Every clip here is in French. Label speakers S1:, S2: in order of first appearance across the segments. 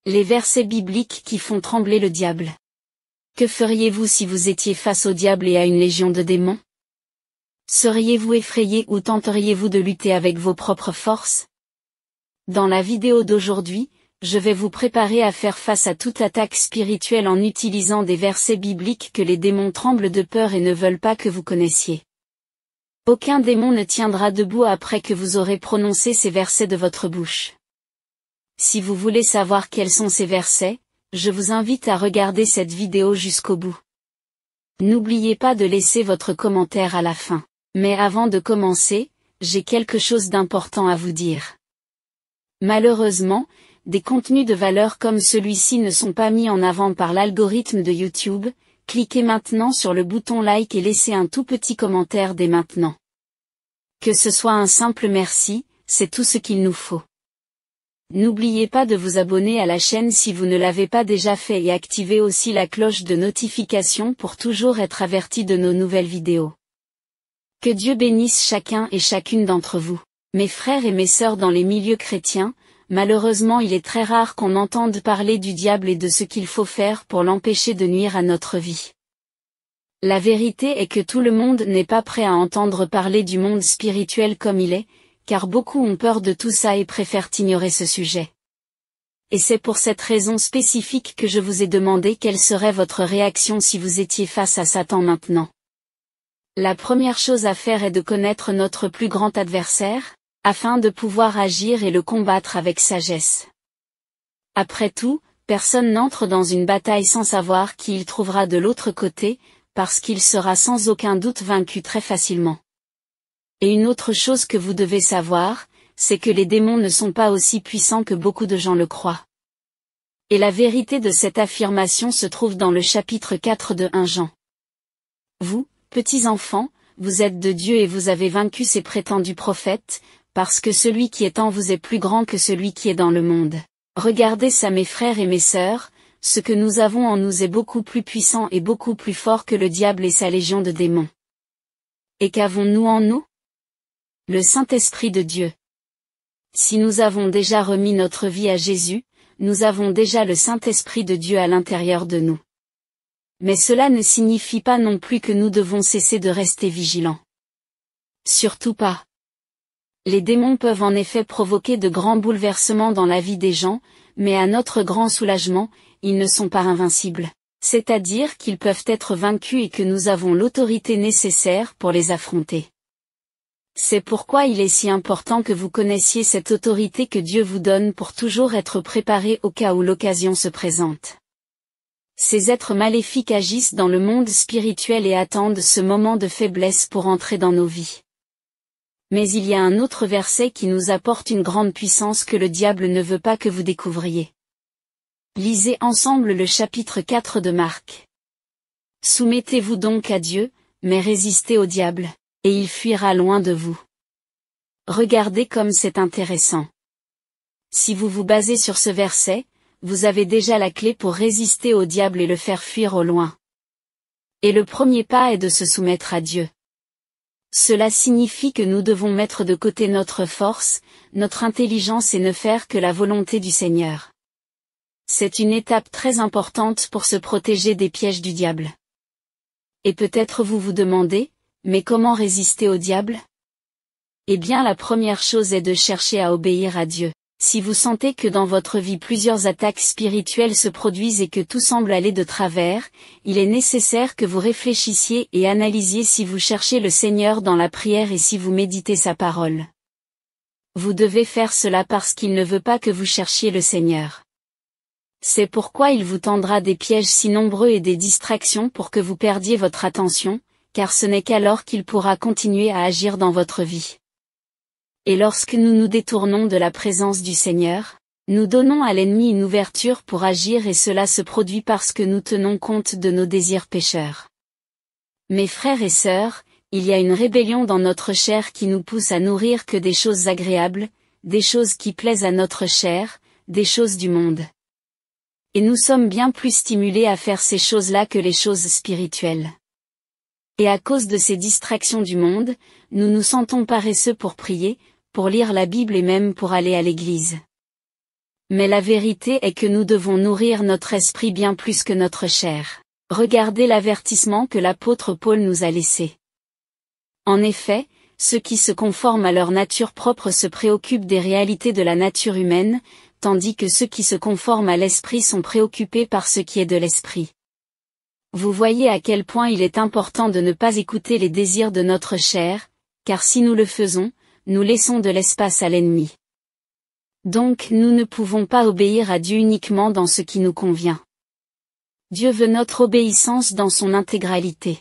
S1: Les versets bibliques qui font trembler le diable. Que feriez-vous si vous étiez face au diable et à une légion de démons? Seriez-vous effrayé ou tenteriez-vous de lutter avec vos propres forces? Dans la vidéo d'aujourd'hui, je vais vous préparer à faire face à toute attaque spirituelle en utilisant des versets bibliques que les démons tremblent de peur et ne veulent pas que vous connaissiez. Aucun démon ne tiendra debout après que vous aurez prononcé ces versets de votre bouche. Si vous voulez savoir quels sont ces versets, je vous invite à regarder cette vidéo jusqu'au bout. N'oubliez pas de laisser votre commentaire à la fin. Mais avant de commencer, j'ai quelque chose d'important à vous dire. Malheureusement, des contenus de valeur comme celui-ci ne sont pas mis en avant par l'algorithme de YouTube. Cliquez maintenant sur le bouton like et laissez un tout petit commentaire dès maintenant. Que ce soit un simple merci, c'est tout ce qu'il nous faut. N'oubliez pas de vous abonner à la chaîne si vous ne l'avez pas déjà fait et activez aussi la cloche de notification pour toujours être averti de nos nouvelles vidéos. Que Dieu bénisse chacun et chacune d'entre vous. Mes frères et mes sœurs dans les milieux chrétiens, malheureusement il est très rare qu'on entende parler du diable et de ce qu'il faut faire pour l'empêcher de nuire à notre vie. La vérité est que tout le monde n'est pas prêt à entendre parler du monde spirituel comme il est, car beaucoup ont peur de tout ça et préfèrent ignorer ce sujet. Et c'est pour cette raison spécifique que je vous ai demandé quelle serait votre réaction si vous étiez face à Satan maintenant. La première chose à faire est de connaître notre plus grand adversaire, afin de pouvoir agir et le combattre avec sagesse. Après tout, personne n'entre dans une bataille sans savoir qui il trouvera de l'autre côté, parce qu'il sera sans aucun doute vaincu très facilement. Et une autre chose que vous devez savoir, c'est que les démons ne sont pas aussi puissants que beaucoup de gens le croient. Et la vérité de cette affirmation se trouve dans le chapitre 4 de 1 Jean. Vous, petits enfants, vous êtes de Dieu et vous avez vaincu ces prétendus prophètes, parce que celui qui est en vous est plus grand que celui qui est dans le monde. Regardez ça mes frères et mes sœurs, ce que nous avons en nous est beaucoup plus puissant et beaucoup plus fort que le diable et sa légion de démons. Et qu'avons-nous en nous? Le Saint-Esprit de Dieu. Si nous avons déjà remis notre vie à Jésus, nous avons déjà le Saint-Esprit de Dieu à l'intérieur de nous. Mais cela ne signifie pas non plus que nous devons cesser de rester vigilants. Surtout pas. Les démons peuvent en effet provoquer de grands bouleversements dans la vie des gens, mais à notre grand soulagement, ils ne sont pas invincibles. C'est-à-dire qu'ils peuvent être vaincus et que nous avons l'autorité nécessaire pour les affronter. C'est pourquoi il est si important que vous connaissiez cette autorité que Dieu vous donne pour toujours être préparé au cas où l'occasion se présente. Ces êtres maléfiques agissent dans le monde spirituel et attendent ce moment de faiblesse pour entrer dans nos vies. Mais il y a un autre verset qui nous apporte une grande puissance que le diable ne veut pas que vous découvriez. Lisez ensemble le chapitre 4 de Marc. Soumettez-vous donc à Dieu, mais résistez au diable, et il fuira loin de vous. Regardez comme c'est intéressant. Si vous vous basez sur ce verset, vous avez déjà la clé pour résister au diable et le faire fuir au loin. Et le premier pas est de se soumettre à Dieu. Cela signifie que nous devons mettre de côté notre force, notre intelligence et ne faire que la volonté du Seigneur. C'est une étape très importante pour se protéger des pièges du diable. Et peut-être vous vous demandez, mais comment résister au diable? Eh bien la première chose est de chercher à obéir à Dieu. Si vous sentez que dans votre vie plusieurs attaques spirituelles se produisent et que tout semble aller de travers, il est nécessaire que vous réfléchissiez et analysiez si vous cherchez le Seigneur dans la prière et si vous méditez sa parole. Vous devez faire cela parce qu'il ne veut pas que vous cherchiez le Seigneur. C'est pourquoi il vous tendra des pièges si nombreux et des distractions pour que vous perdiez votre attention, car ce n'est qu'alors qu'il pourra continuer à agir dans votre vie. Et lorsque nous nous détournons de la présence du Seigneur, nous donnons à l'ennemi une ouverture pour agir et cela se produit parce que nous tenons compte de nos désirs pécheurs. Mes frères et sœurs, il y a une rébellion dans notre chair qui nous pousse à nourrir que des choses agréables, des choses qui plaisent à notre chair, des choses du monde. Et nous sommes bien plus stimulés à faire ces choses-là que les choses spirituelles. Et à cause de ces distractions du monde, nous nous sentons paresseux pour prier, pour lire la Bible et même pour aller à l'église. Mais la vérité est que nous devons nourrir notre esprit bien plus que notre chair. Regardez l'avertissement que l'apôtre Paul nous a laissé. En effet, ceux qui se conforment à leur nature propre se préoccupent des réalités de la nature humaine, tandis que ceux qui se conforment à l'esprit sont préoccupés par ce qui est de l'esprit. Vous voyez à quel point il est important de ne pas écouter les désirs de notre chair, car si nous le faisons, nous laissons de l'espace à l'ennemi. Donc nous ne pouvons pas obéir à Dieu uniquement dans ce qui nous convient. Dieu veut notre obéissance dans son intégralité.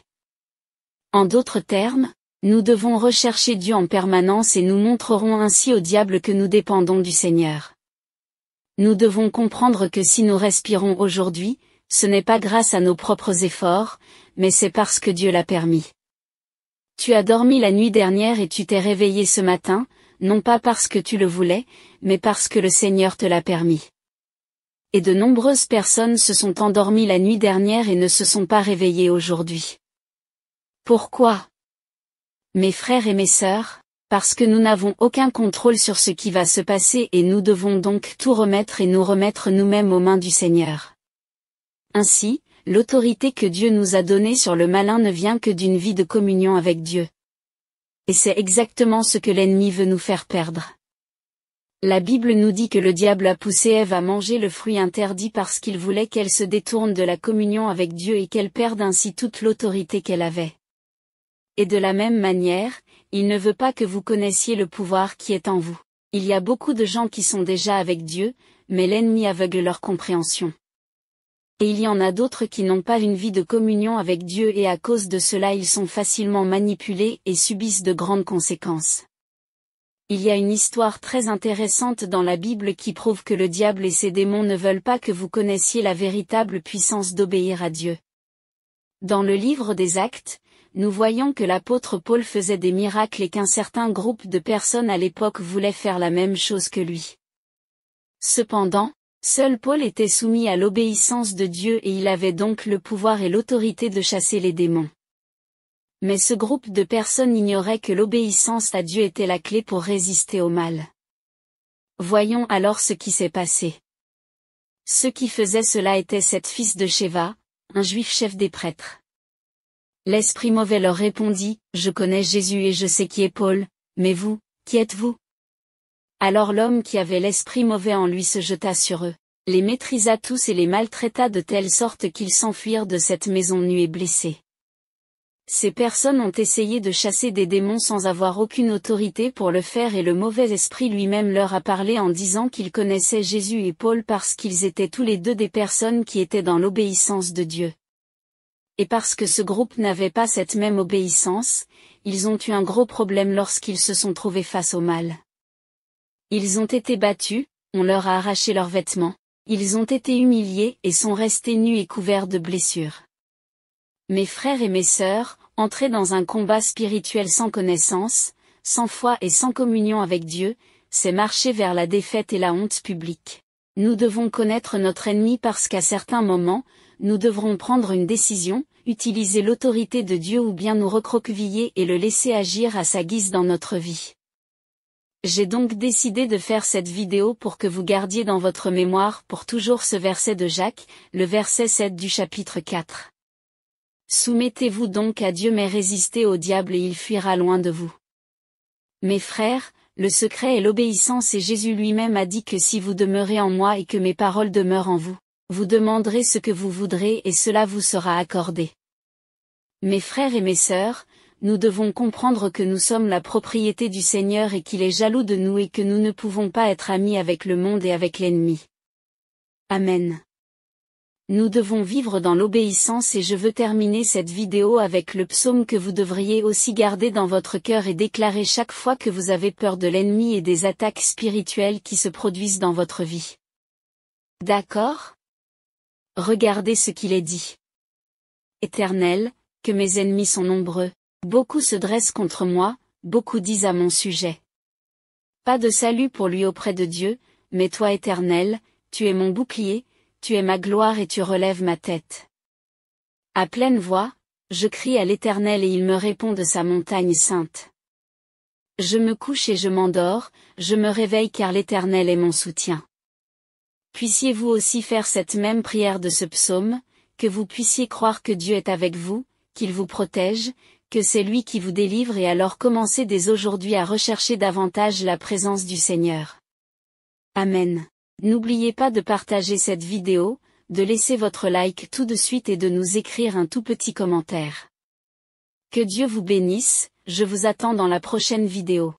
S1: En d'autres termes, nous devons rechercher Dieu en permanence et nous montrerons ainsi au diable que nous dépendons du Seigneur. Nous devons comprendre que si nous respirons aujourd'hui, ce n'est pas grâce à nos propres efforts, mais c'est parce que Dieu l'a permis. Tu as dormi la nuit dernière et tu t'es réveillé ce matin, non pas parce que tu le voulais, mais parce que le Seigneur te l'a permis. Et de nombreuses personnes se sont endormies la nuit dernière et ne se sont pas réveillées aujourd'hui. Pourquoi? Mes frères et mes sœurs, parce que nous n'avons aucun contrôle sur ce qui va se passer et nous devons donc tout remettre et nous remettre nous-mêmes aux mains du Seigneur. Ainsi, l'autorité que Dieu nous a donnée sur le malin ne vient que d'une vie de communion avec Dieu. Et c'est exactement ce que l'ennemi veut nous faire perdre. La Bible nous dit que le diable a poussé Ève à manger le fruit interdit parce qu'il voulait qu'elle se détourne de la communion avec Dieu et qu'elle perde ainsi toute l'autorité qu'elle avait. Et de la même manière, il ne veut pas que vous connaissiez le pouvoir qui est en vous. Il y a beaucoup de gens qui sont déjà avec Dieu, mais l'ennemi aveugle leur compréhension. Et il y en a d'autres qui n'ont pas une vie de communion avec Dieu et à cause de cela ils sont facilement manipulés et subissent de grandes conséquences. Il y a une histoire très intéressante dans la Bible qui prouve que le diable et ses démons ne veulent pas que vous connaissiez la véritable puissance d'obéir à Dieu. Dans le livre des Actes, nous voyons que l'apôtre Paul faisait des miracles et qu'un certain groupe de personnes à l'époque voulaient faire la même chose que lui. Cependant, seul Paul était soumis à l'obéissance de Dieu et il avait donc le pouvoir et l'autorité de chasser les démons. Mais ce groupe de personnes ignorait que l'obéissance à Dieu était la clé pour résister au mal. Voyons alors ce qui s'est passé. Ceux qui faisaient cela étaient 7 fils de Schéva, un juif chef des prêtres. L'esprit mauvais leur répondit, « Je connais Jésus et je sais qui est Paul, mais vous, qui êtes-vous » Alors l'homme qui avait l'esprit mauvais en lui se jeta sur eux, les maîtrisa tous et les maltraita de telle sorte qu'ils s'enfuirent de cette maison nus et blessés. Ces personnes ont essayé de chasser des démons sans avoir aucune autorité pour le faire et le mauvais esprit lui-même leur a parlé en disant qu'il connaissait Jésus et Paul parce qu'ils étaient tous les deux des personnes qui étaient dans l'obéissance de Dieu. Et parce que ce groupe n'avait pas cette même obéissance, ils ont eu un gros problème lorsqu'ils se sont trouvés face au mal. Ils ont été battus, on leur a arraché leurs vêtements, ils ont été humiliés et sont restés nus et couverts de blessures. Mes frères et mes sœurs, entrer dans un combat spirituel sans connaissance, sans foi et sans communion avec Dieu, c'est marcher vers la défaite et la honte publique. Nous devons connaître notre ennemi parce qu'à certains moments, nous devrons prendre une décision, utiliser l'autorité de Dieu ou bien nous recroqueviller et le laisser agir à sa guise dans notre vie. J'ai donc décidé de faire cette vidéo pour que vous gardiez dans votre mémoire pour toujours ce verset de Jacques, le verset 7 du chapitre 4. Soumettez-vous donc à Dieu mais résistez au diable et il fuira loin de vous. Mes frères, le secret est l'obéissance et Jésus lui-même a dit que si vous demeurez en moi et que mes paroles demeurent en vous, vous demanderez ce que vous voudrez et cela vous sera accordé. Mes frères et mes sœurs, nous devons comprendre que nous sommes la propriété du Seigneur et qu'il est jaloux de nous et que nous ne pouvons pas être amis avec le monde et avec l'ennemi. Amen. Nous devons vivre dans l'obéissance et je veux terminer cette vidéo avec le psaume que vous devriez aussi garder dans votre cœur et déclarer chaque fois que vous avez peur de l'ennemi et des attaques spirituelles qui se produisent dans votre vie. D'accord? Regardez ce qu'il est dit. Éternel, que mes ennemis sont nombreux, beaucoup se dressent contre moi, beaucoup disent à mon sujet. Pas de salut pour lui auprès de Dieu, mais toi Éternel, tu es mon bouclier, tu es ma gloire et tu relèves ma tête. À pleine voix, je crie à l'Éternel et il me répond de sa montagne sainte. Je me couche et je m'endors, je me réveille car l'Éternel est mon soutien. Puissiez-vous aussi faire cette même prière de ce psaume, que vous puissiez croire que Dieu est avec vous, qu'il vous protège, que c'est lui qui vous délivre et alors commencez dès aujourd'hui à rechercher davantage la présence du Seigneur. Amen. N'oubliez pas de partager cette vidéo, de laisser votre like tout de suite et de nous écrire un tout petit commentaire. Que Dieu vous bénisse, je vous attends dans la prochaine vidéo.